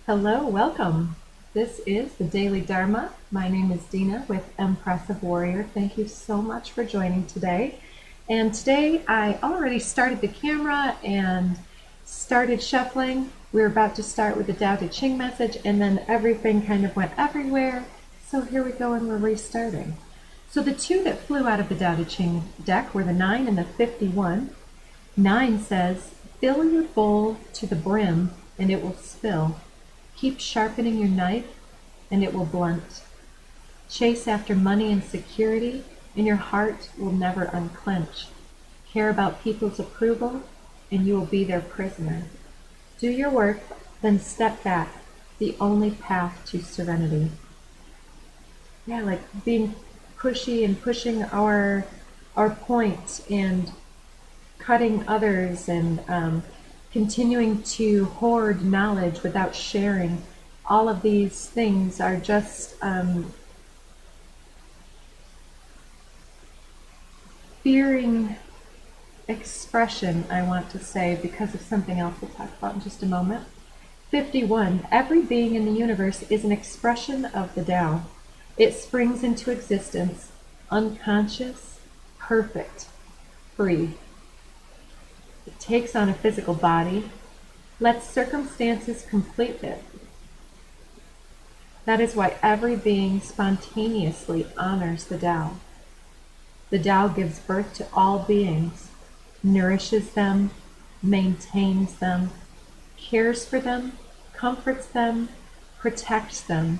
Hello, welcome. This is the Daily Dharma. My name is Deana with Impressive Warrior. Thank you so much for joining today. And today I already started the camera and started shuffling. We're about to start with the Tao Te Ching message, and then everything kind of went everywhere. So here we go, and we're restarting. So the two that flew out of the Tao Te Ching deck were the 9 and the 51. 9 says, fill your bowl to the brim and it will spill. Keep sharpening your knife and it will blunt. Chase after money and security and your heart will never unclench. Care about people's approval and you will be their prisoner. Do your work, then step back, the only path to serenity. Yeah, like being pushy and pushing our point and cutting others and continuing to hoard knowledge without sharing. All of these things are just fearing expression, I want to say, because of something else we'll talk about in just a moment. 51. Every being in the universe is an expression of the Tao. It springs into existence, unconscious, perfect, free. It takes on a physical body, lets circumstances complete it. That is why every being spontaneously honors the Tao. The Tao gives birth to all beings, nourishes them, maintains them, cares for them, comforts them, protects them,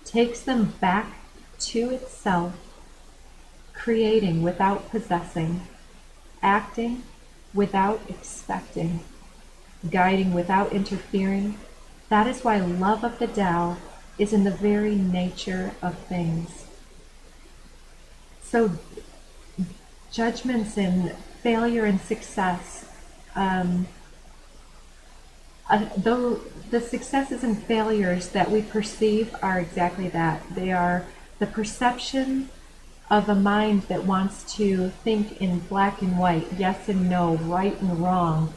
takes them back to itself, creating without possessing, acting without expecting, guiding without interfering. That is why love of the Tao is in the very nature of things. So judgments and failure and success, though the successes and failures that we perceive are exactly that. They are the perception of a mind that wants to think in black and white, yes and no, right and wrong,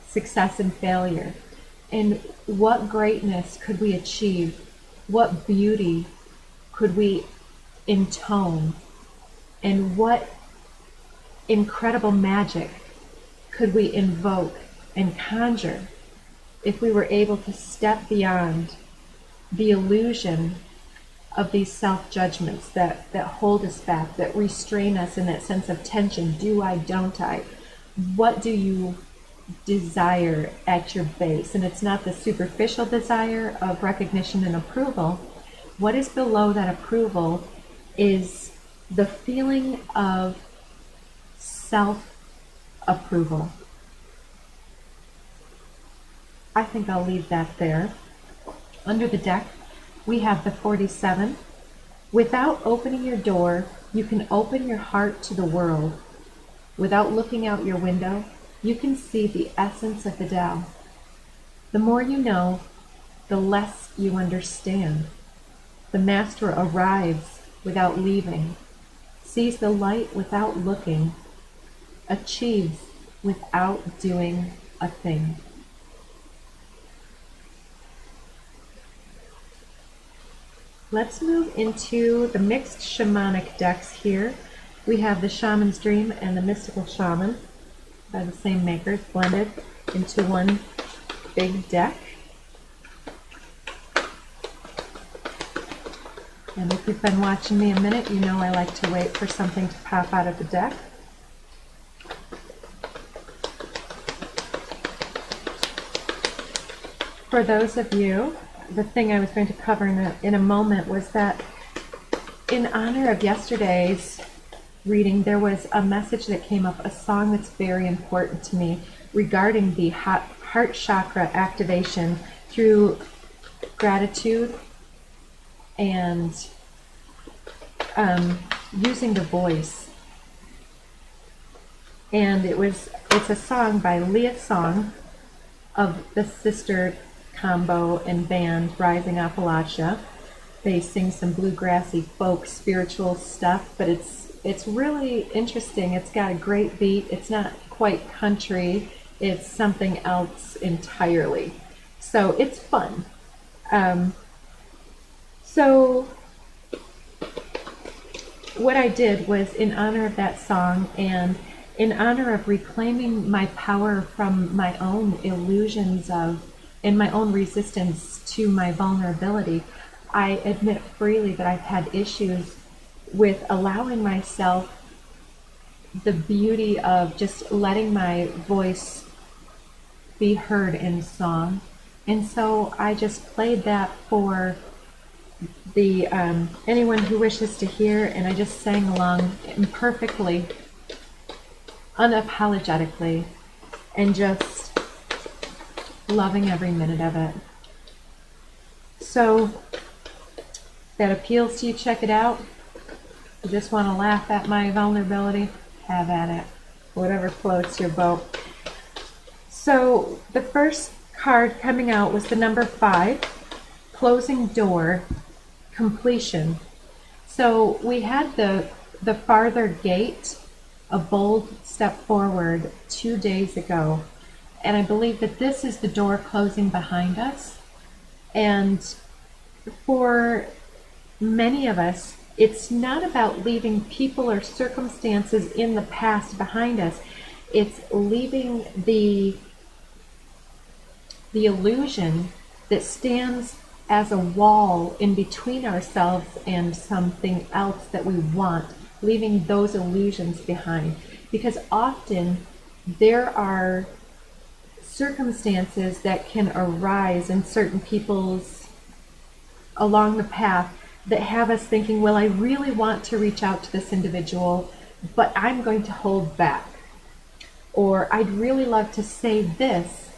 success and failure. And what greatness could we achieve? What beauty could we intone? And what incredible magic could we invoke and conjure if we were able to step beyond the illusion of these self-judgments that hold us back, that restrain us in that sense of tension? Do I, don't I? What do you desire at your base? And it's not the superficial desire of recognition and approval. What is below that approval is the feeling of self-approval. I think I'll leave that there. Under the deck, we have the 47. Without opening your door, you can open your heart to the world. Without looking out your window, you can see the essence of the Tao. The more you know, the less you understand. The master arrives without leaving, sees the light without looking, achieves without doing a thing. Let's move into the mixed shamanic decks here. We have the Shaman's Dream and the Mystical Shaman by the same makers, blended into one big deck. And if you've been watching me a minute, you know I like to wait for something to pop out of the deck. For those of you, the thing I was going to cover in a moment was that in honor of yesterday's reading, there was a message that came up, a song that's very important to me regarding the heart chakra activation through gratitude and using the voice. And it's a song by Leah Song of the sister combo and band Rising Appalachia. They sing some bluegrassy folk spiritual stuff, but it's really interesting. It's got a great beat. It's not quite country. It's something else entirely. So it's fun. Um, so what I did was, in honor of that song and in honor of reclaiming my power from my own illusions of and my own resistance to my vulnerability, I admit freely that I've had issues with allowing myself the beauty of just letting my voice be heard in song. And so I just played that for the anyone who wishes to hear, and I just sang along imperfectly, unapologetically, and just loving every minute of it. So that appeals to you, check it out. You just want to laugh at my vulnerability, have at it. Whatever floats your boat. So the first card coming out was the number 5, closing door, completion. So we had the farther gate, a bold step forward, 2 days ago. And I believe that this is the door closing behind us. And for many of us, it's not about leaving people or circumstances in the past behind us. It's leaving the illusion that stands as a wall in between ourselves and something else that we want, leaving those illusions behind. Because often there are circumstances that can arise in certain people's along the path that have us thinking, well, I really want to reach out to this individual, but I'm going to hold back. Or I'd really love to say this,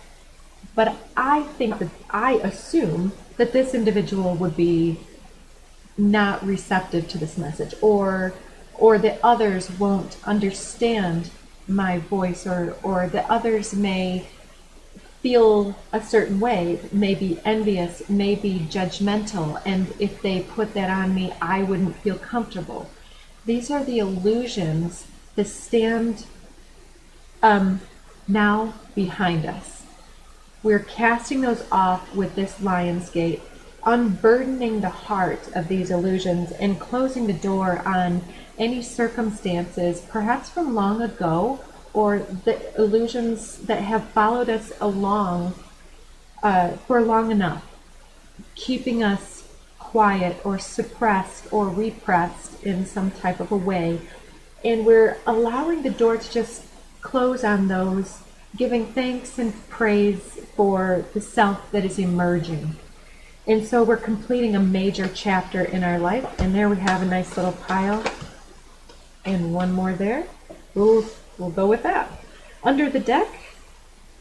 but I assume that this individual would be not receptive to this message, or that others won't understand my voice, or that others may feel a certain way, may be envious, may be judgmental, and if they put that on me, I wouldn't feel comfortable. These are the illusions that stand now behind us. We're casting those off with this Lion's Gate, unburdening the heart of these illusions and closing the door on any circumstances, perhaps from long ago, or the illusions that have followed us along for long enough, keeping us quiet or suppressed or repressed in some type of a way. And we're allowing the door to just close on those, giving thanks and praise for the self that is emerging. And so we're completing a major chapter in our life. And there we have a nice little pile. And one more there. We'll go with that. Under the deck,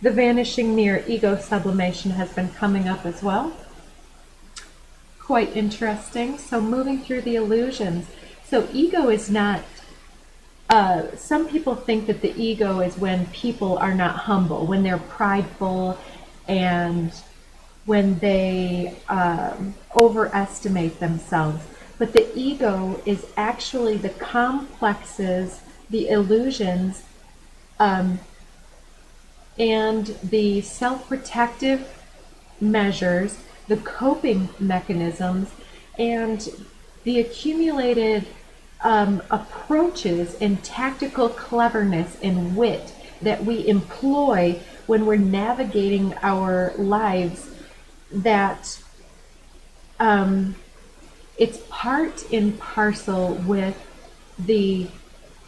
the vanishing near ego sublimation has been coming up as well. Quite interesting. So moving through the illusions. So ego is not, some people think that the ego is when people are not humble, when they're prideful, and when they overestimate themselves. But the ego is actually the complexes, the illusions, and the self-protective measures, the coping mechanisms, and the accumulated approaches and tactical cleverness and wit that we employ when we're navigating our lives, that it's part and parcel with the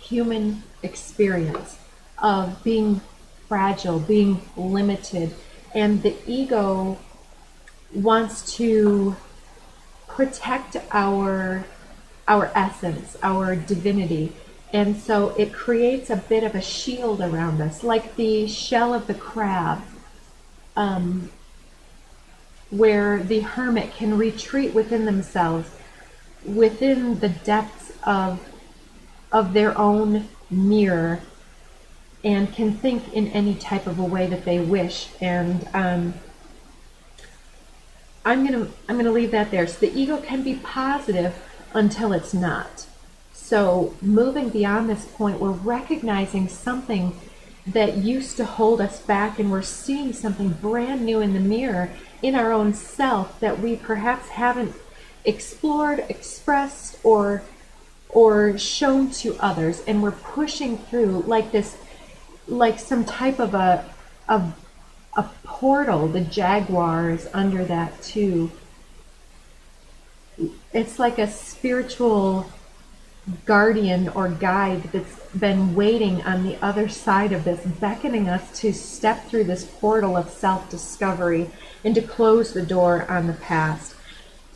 human experience of being fragile, being limited, and the ego wants to protect our essence, our divinity, and so it creates a bit of a shield around us, like the shell of the crab, where the hermit can retreat within themselves, within the depths of their own mirror, and can think in any type of a way that they wish. And I'm gonna leave that there. So the ego can be positive until it's not. So moving beyond this point, we're recognizing something that used to hold us back, and we're seeing something brand new in the mirror in our own self that we perhaps haven't explored, expressed, or shown to others, and we're pushing through like this, like some type of a portal. The jaguar is under that too. It's like a spiritual guardian or guide that's been waiting on the other side of this, beckoning us to step through this portal of self-discovery and to close the door on the past.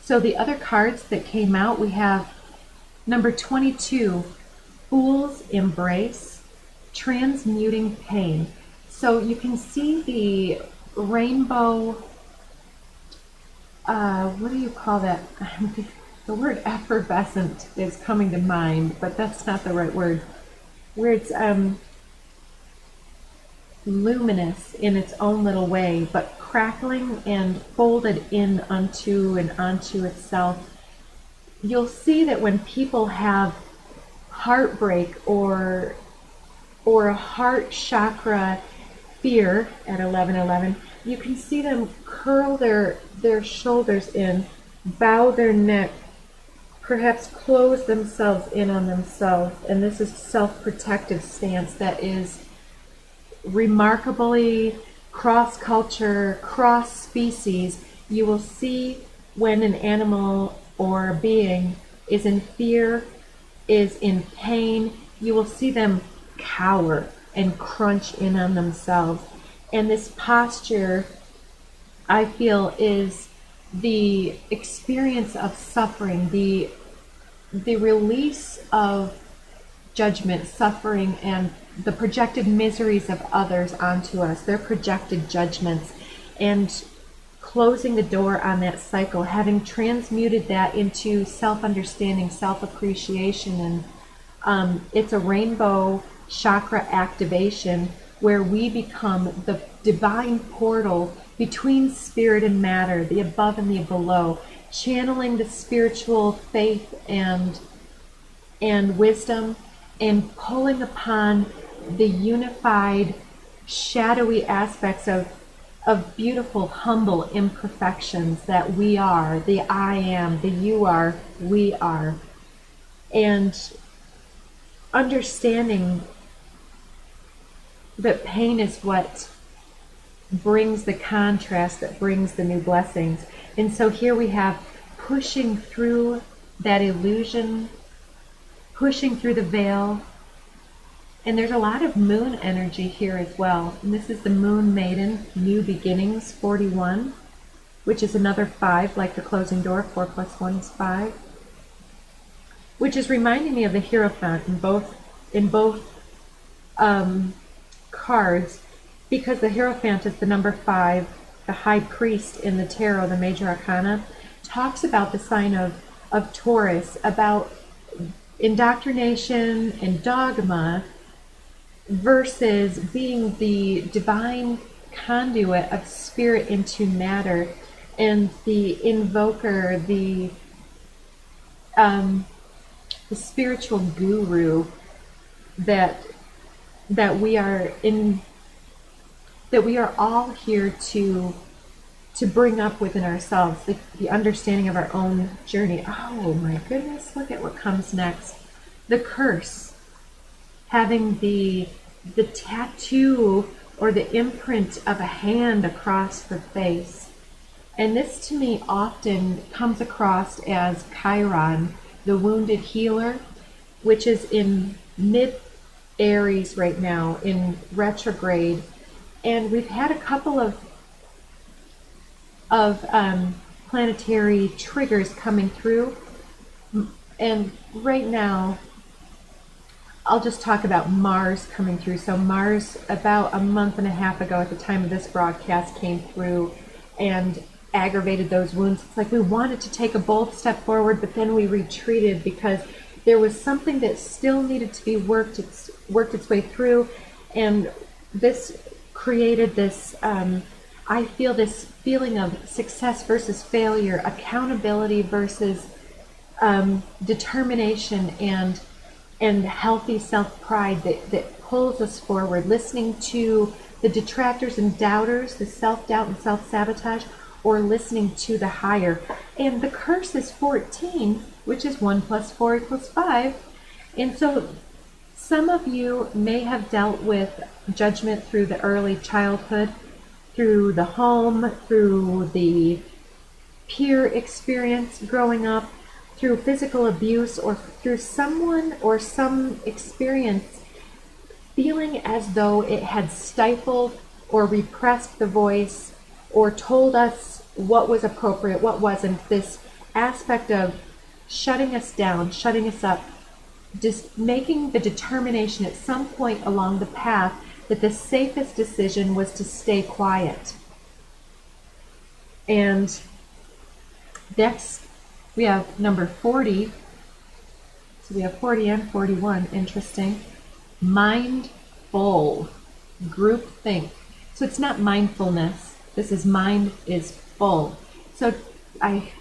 So the other cards that came out, we have number 22, Fool's Embrace, Transmuting Pain. So you can see the rainbow, what do you call that? The word effervescent is coming to mind, but that's not the right word. Where it's luminous in its own little way, but crackling and folded in onto itself. You'll see that when people have heartbreak or a heart chakra fear at 11:11, you can see them curl their shoulders in, bow their neck, perhaps close themselves in on themselves, and this is a self-protective stance that is remarkably cross-culture, cross-species. You will see when an animal or a being is in fear, is in pain, you will see them cower and crunch in on themselves. And this posture, I feel, is the experience of suffering, the release of judgment, suffering, and the projected miseries of others onto us, their projected judgments, and closing the door on that cycle, having transmuted that into self-understanding, self-appreciation. And it's a rainbow chakra activation where we become the divine portal between spirit and matter, the above and the below, channeling the spiritual faith and wisdom, and pulling upon the unified, shadowy aspects of beautiful, humble imperfections that we are, the I am, the you are, we are. And understanding that pain is what brings the contrast, that brings the new blessings. And so here we have pushing through that illusion, pushing through the veil. And there's a lot of moon energy here as well. And this is the Moon Maiden, New Beginnings, 41, which is another 5, like the closing door. 4 plus 1 is 5. Which is reminding me of the Hierophant in both cards, because the Hierophant is the number 5, the High Priest in the Tarot, the Major Arcana, talks about the sign of Taurus, about indoctrination and dogma, versus being the divine conduit of spirit into matter, and the invoker, the spiritual guru that we are in, that we are all here to bring up within ourselves, the understanding of our own journey. Oh my goodness, look at what comes next. The curse, having the tattoo or the imprint of a hand across the face. And this to me often comes across as Chiron, the wounded healer, which is in mid-Aries right now, in retrograde. And we've had a couple of planetary triggers coming through. And right now, I'll just talk about Mars coming through. So Mars, about a month and a half ago at the time of this broadcast, came through and aggravated those wounds. It's like we wanted to take a bold step forward, but then we retreated because there was something that still needed to be worked its way through. And this created this, I feel this feeling of success versus failure, accountability versus determination, and healthy self-pride that pulls us forward, listening to the detractors and doubters, the self-doubt and self-sabotage, or listening to the higher. And the curse is 14, which is 1 + 4 = 5. And so some of you may have dealt with judgment through the early childhood, through the home, through the peer experience growing up, through physical abuse, or through someone or some experience feeling as though it had stifled or repressed the voice or told us what was appropriate, what wasn't. This aspect of shutting us down, shutting us up, just making the determination at some point along the path that the safest decision was to stay quiet. And next, we have number 40. So we have 40 and 41. Interesting. Mindful. Groupthink. So it's not mindfulness. This is mind is full. So I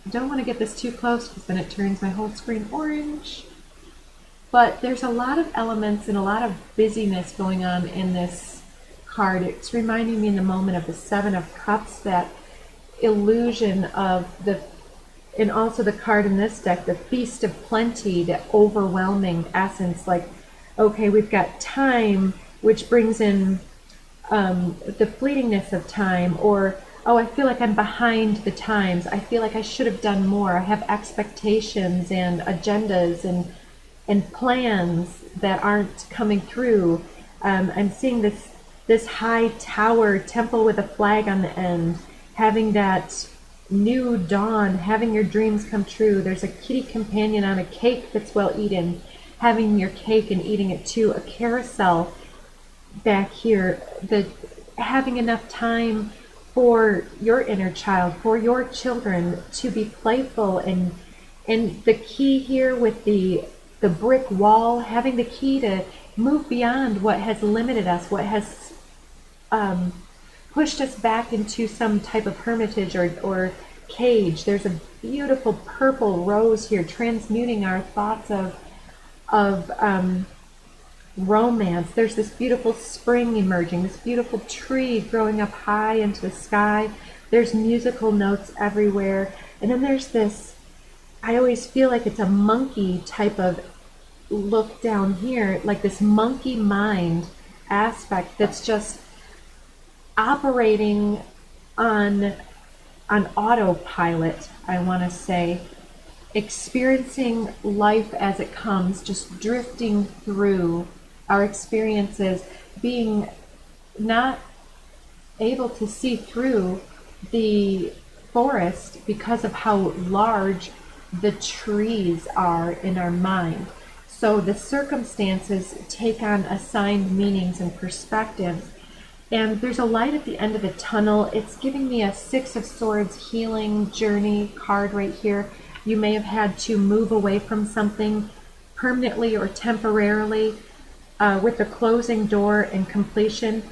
don't want to get this too close because then it turns my whole screen orange. But there's a lot of elements and a lot of busyness going on in this card. It's reminding me in the moment of the Seven of Cups, that illusion of the, and also the card in this deck, the Feast of Plenty, the overwhelming essence, like, okay, we've got time, which brings in the fleetingness of time, or, oh, I feel like I'm behind the times. I feel like I should have done more. I have expectations and agendas and plans that aren't coming through. I'm seeing this high tower temple with a flag on the end, having that new dawn, having your dreams come true. There's a kitty companion on a cake that's well eaten, having your cake and eating it too. A carousel back here, having enough time for your inner child, for your children to be playful, and the key here with the brick wall, having the key to move beyond what has limited us, what has pushed us back into some type of hermitage or cage. There's a beautiful purple rose here transmuting our thoughts of romance. There's this beautiful spring emerging, this beautiful tree growing up high into the sky. There's musical notes everywhere. And then there's this, I always feel like it's a monkey type of look down here, like this monkey mind aspect that's just operating on autopilot, I want to say, experiencing life as it comes, just drifting through our experiences, being not able to see through the forest because of how large the trees are in our mind. So the circumstances take on assigned meanings and perspectives. And there's a light at the end of the tunnel. It's giving me a Six of Swords healing journey card right here. You may have had to move away from something permanently or temporarily with the closing door and completion.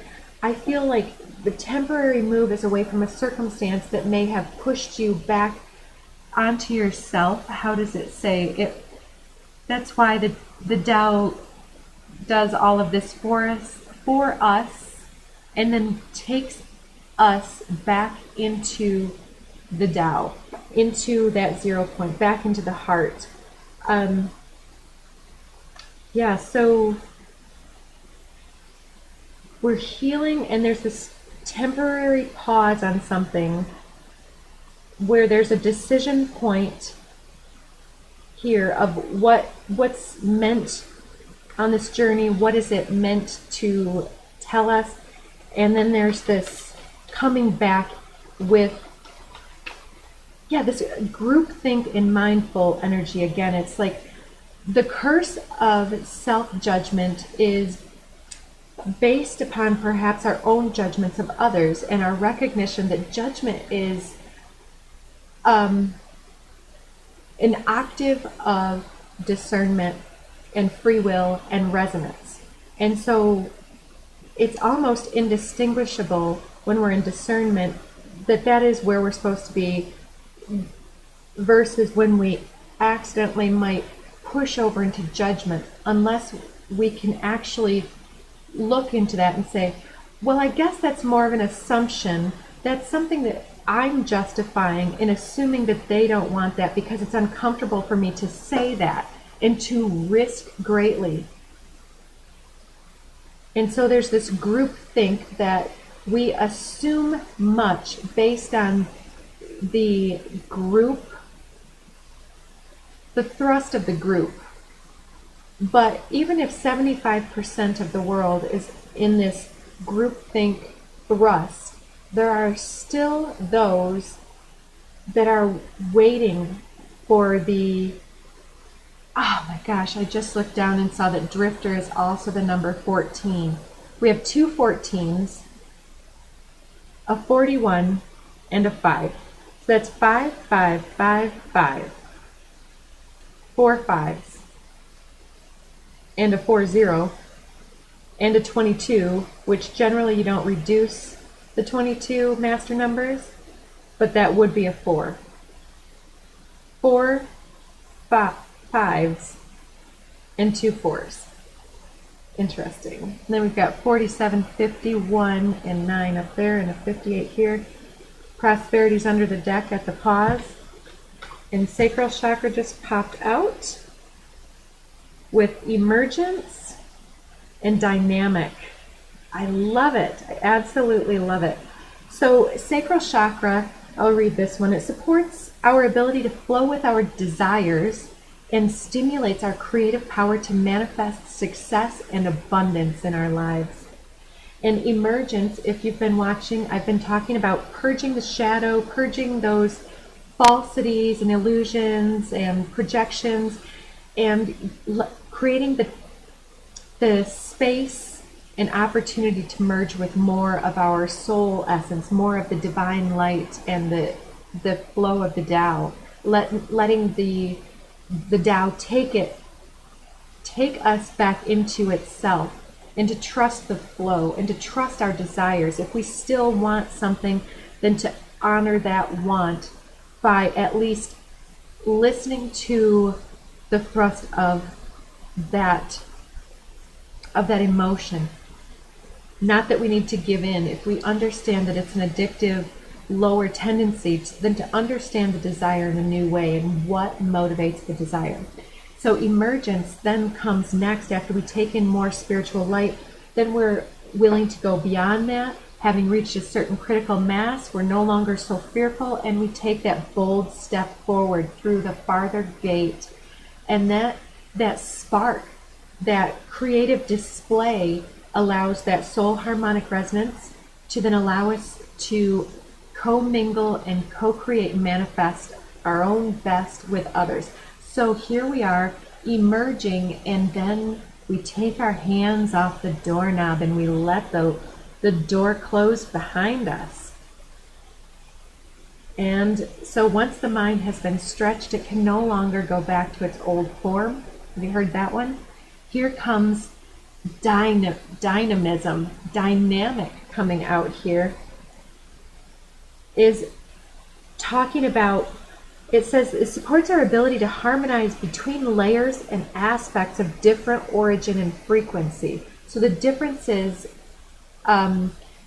I feel like the temporary move is away from a circumstance that may have pushed you back onto yourself. How does it say it? That's why the Tao does all of this for us, and then takes us back into the Tao, into that 0 point, back into the heart. Yeah, so we're healing, and there's this temporary pause on something where there's a decision point here of what's meant on this journey, what is it meant to tell us, and then there's this coming back with, yeah, this groupthink and mindful energy again. It's like the curse of self-judgment is based upon perhaps our own judgments of others, and our recognition that judgment is an octave of discernment and free will and resonance. And so it's almost indistinguishable when we're in discernment that is where we're supposed to be, versus when we accidentally might push over into judgment, unless we can actually look into that and say, well, I guess that's more of an assumption. That's something that I'm justifying in assuming that they don't want that because it's uncomfortable for me to say that and to risk greatly. And so there's this group think that we assume much based on the group, the thrust of the group. But even if 75% of the world is in this groupthink thrust, there are still those that are waiting for the, oh my gosh, I just looked down and saw that drifter is also the number 14. We have two 14s, a 41, and a 5. So that's 5, 5, 5, 5. 4 5s. And a 40, and a 22, which generally you don't reduce the 22 master numbers, but that would be a 4. 4 5s and 2 4s. Interesting. And then we've got 47, 51, and 9 up there, and a 58 here. Prosperity's under the deck at the pause. And sacral chakra just popped out with emergence and dynamic. I love it. I absolutely love it. So sacral chakra, I'll read this one. It supports our ability to flow with our desires and stimulates our creative power to manifest success and abundance in our lives. And emergence, if you've been watching, I've been talking about purging the shadow, purging those falsities and illusions and projections, and creating the space and opportunity to merge with more of our soul essence, more of the divine light and the flow of the Tao, letting the Tao take us back into itself, and to trust the flow and to trust our desires. If we still want something, then to honor that want by at least listening to the thrust of that emotion. Not that we need to give in. If we understand that it's an addictive, lower tendency, then to understand the desire in a new way and what motivates the desire. So emergence then comes next after we take in more spiritual light. Then we're willing to go beyond that. Having reached a certain critical mass, we're no longer so fearful, and we take that bold step forward through the farther gate. And that spark, that creative display allows that soul harmonic resonance to then allow us to co-mingle and co-create and manifest our own best with others. So here we are emerging, and then we take our hands off the doorknob and we let the door close behind us. And so once the mind has been stretched, it can no longer go back to its old form. Have you heard that one? Here comes dynamism, dynamic coming out here, is talking about, it says it supports our ability to harmonize between layers and aspects of different origin and frequency. So the differences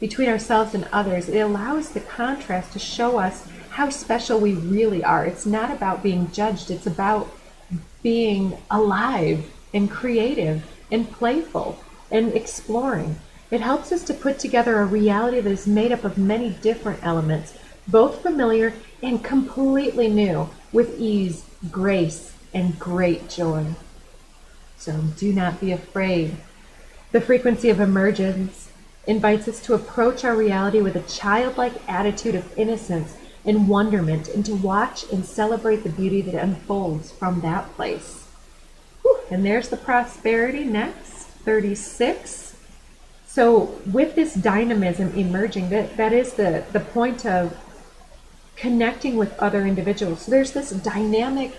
between ourselves and others, it allows the contrast to show us how special we really are. It's not about being judged, it's about being alive and creative and playful and exploring. It helps us to put together a reality that is made up of many different elements, both familiar and completely new, with ease, grace, and great joy. So do not be afraid. The frequency of emergence invites us to approach our reality with a childlike attitude of innocence and wonderment, and to watch and celebrate the beauty that unfolds from that place. Whew. And there's the prosperity next, 36. So with this dynamism emerging, that is the point of connecting with other individuals. So there's this dynamic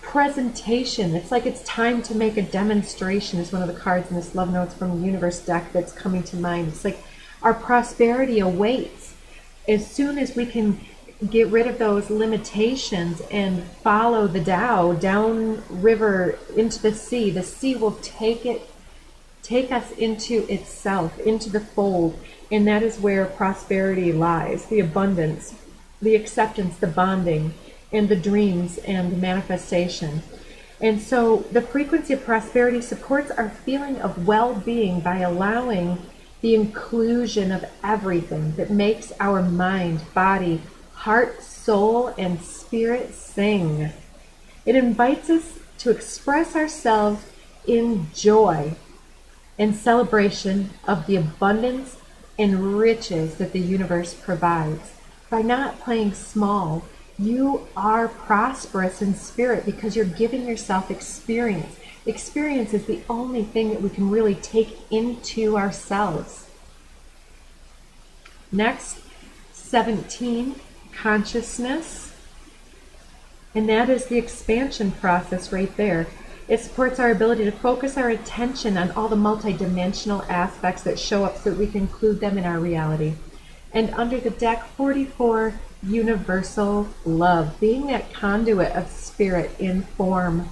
presentation. It's like it's time to make a demonstration, is one of the cards in this Love Notes from the Universe deck that's coming to mind. It's like our prosperity awaits. As soon as we can get rid of those limitations and follow the Tao down river into the sea will take take us into itself, into the fold, and that is where prosperity lies, the abundance, the acceptance, the bonding, and the dreams and the manifestation. And so the frequency of prosperity supports our feeling of well-being by allowing the inclusion of everything that makes our mind, body, heart, soul, and spirit sing. It invites us to express ourselves in joy and celebration of the abundance and riches that the universe provides. By not playing small, you are prosperous in spirit because you're giving yourself experience. Experience is the only thing that we can really take into ourselves. Next, 17, consciousness. And that is the expansion process right there. It supports our ability to focus our attention on all the multidimensional aspects that show up so that we can include them in our reality. And under the deck, 44, universal love, being that conduit of spirit in form.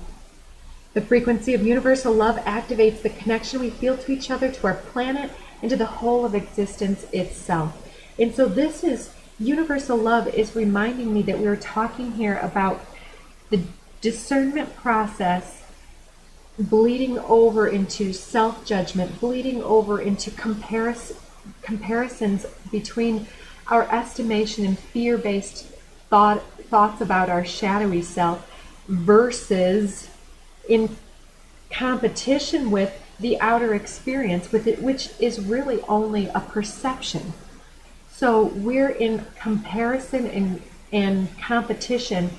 The frequency of universal love activates the connection we feel to each other, to our planet, and to the whole of existence itself. And so this is, universal love is reminding me that we were talking here about the discernment process bleeding over into self-judgment, bleeding over into comparisons between our estimation and fear-based thoughts about our shadowy self versus in competition with the outer experience, with it, which is really only a perception. So we're in comparison and competition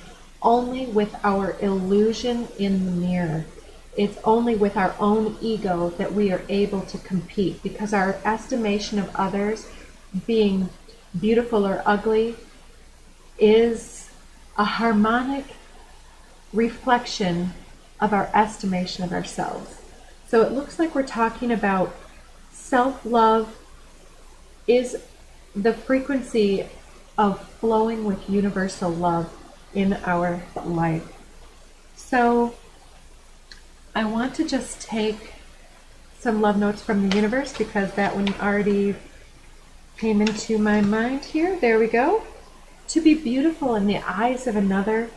only with our illusion in the mirror. It's only with our own ego that we are able to compete, because our estimation of others being beautiful or ugly is a harmonic reflection of our estimation of ourselves. So it looks like we're talking about self-love is the frequency of flowing with universal love in our life. So I want to just take some love notes from the universe because that one already came into my mind here. There we go. To be beautiful in the eyes of another,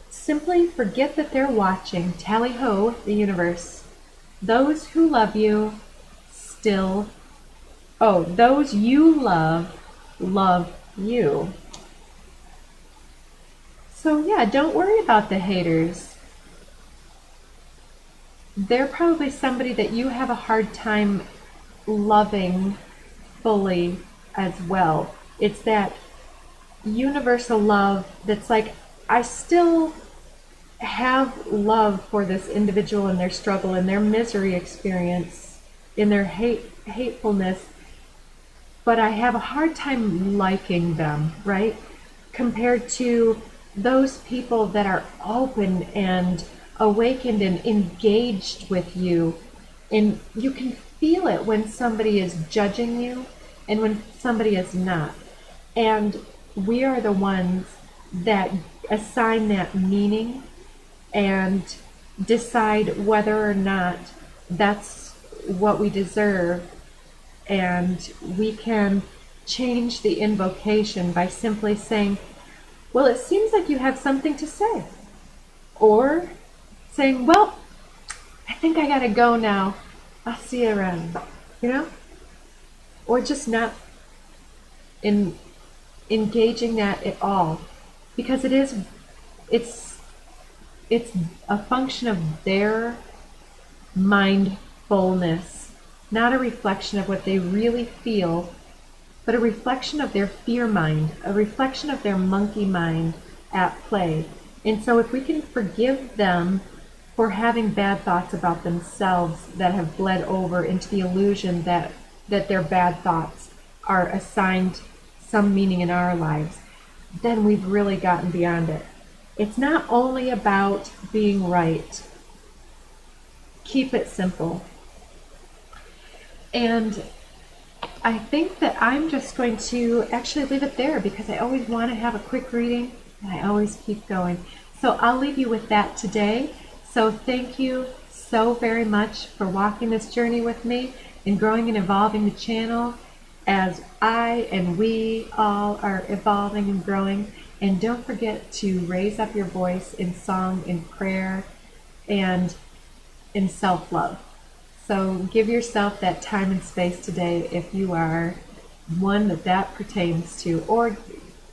simply forget that they're watching. Tally ho, the universe. Those who love you still, those you love you. So yeah, don't worry about the haters. They're probably somebody that you have a hard time loving fully as well. It's that universal love that's like, I still have love for this individual in their struggle, in their misery experience, in their hatefulness, but I have a hard time liking them, right? Compared to those people that are open and awakened and engaged with you. And you can feel it when somebody is judging you and when somebody is not. And we are the ones that assign that meaning and decide whether or not that's what we deserve. And we can change the invocation by simply saying, well, it seems like you have something to say. Or saying, well, I think I gotta go now. I'll see you around, Or just not engaging that at all. Because it's a function of their mindfulness, not a reflection of what they really feel, but a reflection of their fear mind, a reflection of their monkey mind at play. And so if we can forgive them for having bad thoughts about themselves that have bled over into the illusion that their bad thoughts are assigned some meaning in our lives, then we've really gotten beyond it. It's not only about being right. Keep it simple. And I think that I'm just going to actually leave it there because I always want to have a quick reading and I always keep going. So I'll leave you with that today. So thank you so very much for walking this journey with me and growing and evolving the channel as I and we all are evolving and growing. And don't forget to raise up your voice in song, in prayer, and in self-love. So give yourself that time and space today if you are one that pertains to, or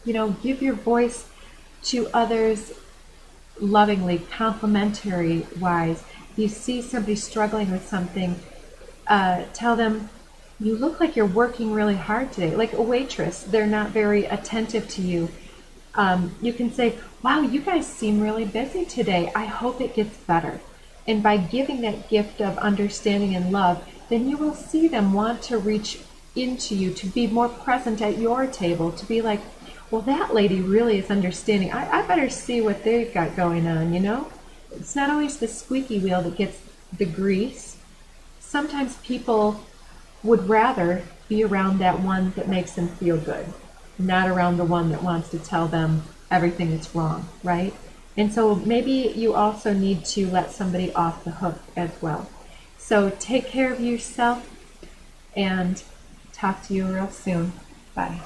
give your voice to others lovingly, complimentary wise. If you see somebody struggling with something, tell them, you look like you're working really hard today. Like a waitress, they're not very attentive to you. You can say, wow, you guys seem really busy today. I hope it gets better. And by giving that gift of understanding and love, then you will see them want to reach into you, to be more present at your table, to be like, well, that lady really is understanding. I better see what they've got going on, It's not always the squeaky wheel that gets the grease. Sometimes people would rather be around that one that makes them feel good, not around the one that wants to tell them everything that's wrong, right? And so maybe you also need to let somebody off the hook as well. So take care of yourself and talk to you real soon. Bye.